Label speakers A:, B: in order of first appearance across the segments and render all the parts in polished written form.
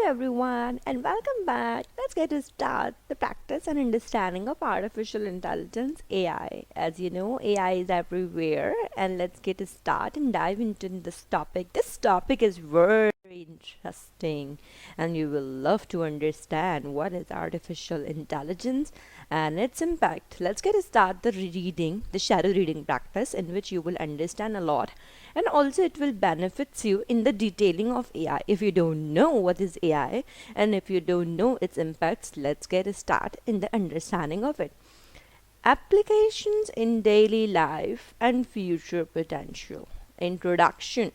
A: everyone, and welcome back. Let's get to start the practice and understanding of artificial intelligence AI. As you know, AI is everywhere, and let's get to start and dive into this topic. This topic is very interesting, and you will love to understand what is artificial intelligence and its impact. Let's get to start the shadow reading practice, in which you will understand a lot, and also it will benefits you in the detailing of AI. If you don't know what is AI and if you don't know its impacts, let's get a start in the understanding of it. Applications in daily life and future potential. Introduction.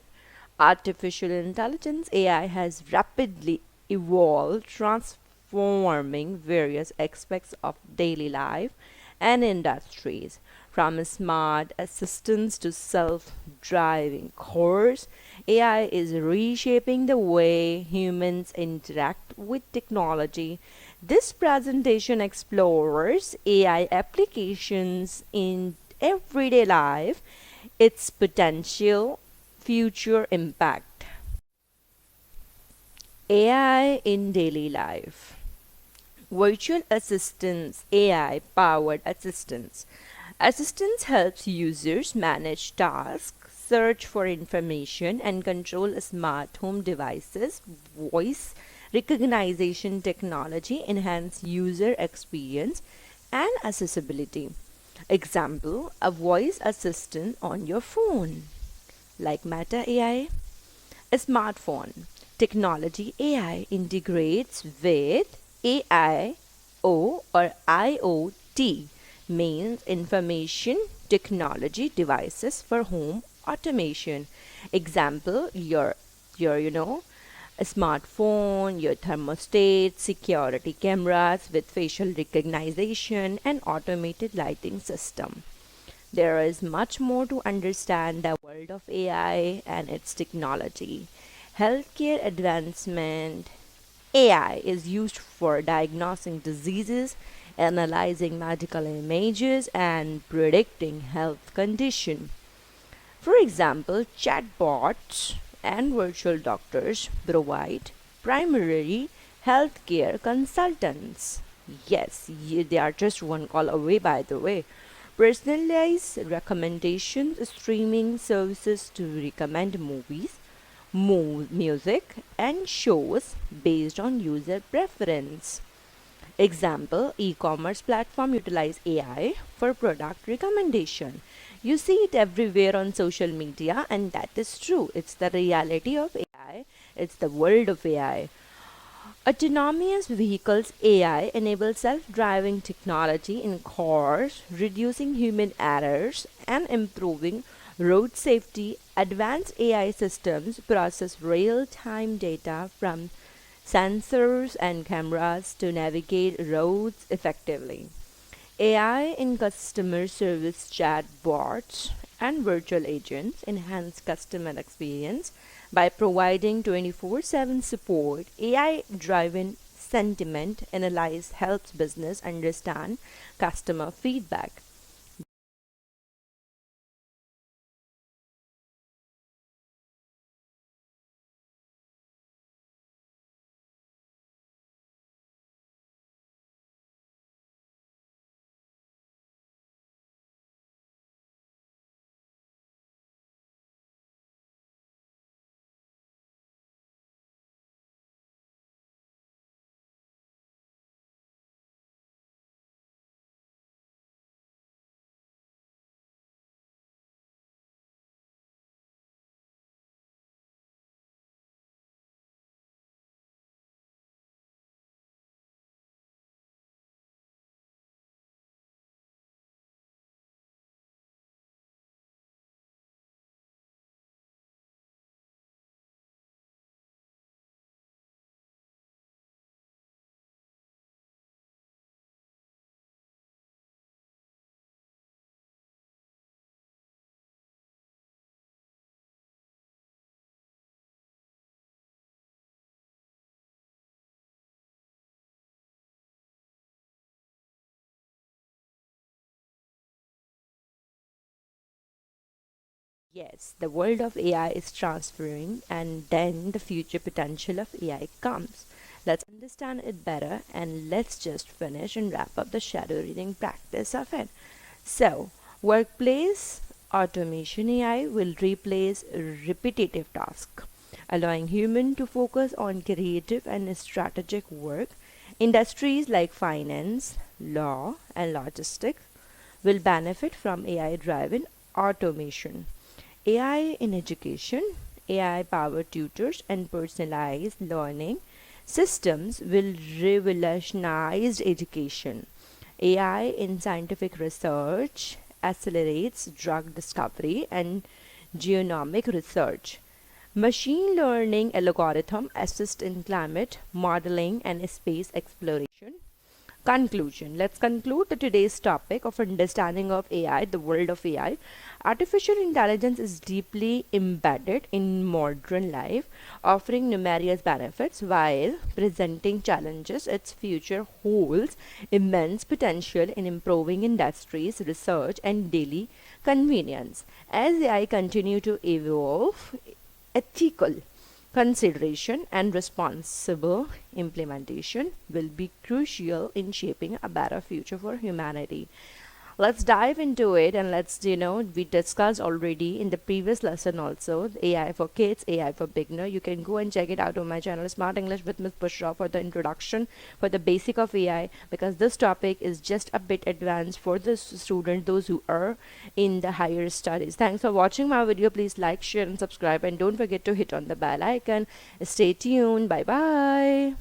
A: Artificial intelligence AI has rapidly evolved, transforming various aspects of daily life and industries. From smart assistants to self driving cars, AI is reshaping the way humans interact with technology. This presentation explores AI applications in everyday life, its potential future impact. AI in daily life. Virtual assistants, AI powered assistants. Assistants helps users manage tasks, search for information, and control smart home devices. Voice recognition technology enhance user experience and accessibility. Example, a voice assistant on your phone, like Meta AI. A smartphone. Technology AI integrates with or IoT, means information technology devices for home automation. Example, your a smartphone, your thermostat, security cameras with facial recognition and automated lighting system. There is much more to understand the world of AI and its technology. Healthcare advancement. AI is used for diagnosing diseases, analyzing medical images, and predicting health condition. For example, chatbots and virtual doctors provide primary healthcare consultants. Yes, they are just one call away, by the way. Personalized recommendations, streaming services to recommend movies, music, and shows based on user preference. Example, e-commerce platform utilize AI for product recommendation. You see it everywhere on social media, and that is true. It's the reality of AI. It's the world of AI. Autonomous vehicles AI enables self-driving technology in cars, reducing human errors and improving road safety. Advanced AI systems process real-time data from sensors and cameras to navigate roads effectively. AI in customer service chatbots and virtual agents enhance customer experience by providing 24/7 support. AI driven sentiment analysis helps business understand customer feedback. Yes, the world of AI is transferring, and then the future potential of AI comes. Let's understand it better, and let's just finish and wrap up the shadow reading practice of it. So, workplace automation AI will replace repetitive tasks, allowing human to focus on creative and strategic work. Industries like finance, law, and logistics will benefit from AI driven automation. AI in education, AI powered tutors, and personalized learning systems will revolutionize education. AI in scientific research accelerates drug discovery and genomic research. Machine learning algorithm assist in climate modeling and space exploration. Conclusion. Let's conclude the today's topic of understanding of AI, the world of AI. Artificial intelligence is deeply embedded in modern life, offering numerous benefits while presenting challenges. Its future holds immense potential in improving industries, research, and daily convenience. As AI continue to evolve, ethical consideration and responsible implementation will be crucial in shaping a better future for humanity. Let's dive into it, and we discussed already in the previous lesson also the AI for kids, AI for beginner. You can go and check it out on my channel Smart English with Miss Bushra for the introduction, for the basic of AI, because this topic is just a bit advanced for the student, those who are in the higher studies. Thanks for watching my video. Please like, share, and subscribe, and don't forget to hit on the bell icon. Stay tuned. Bye bye.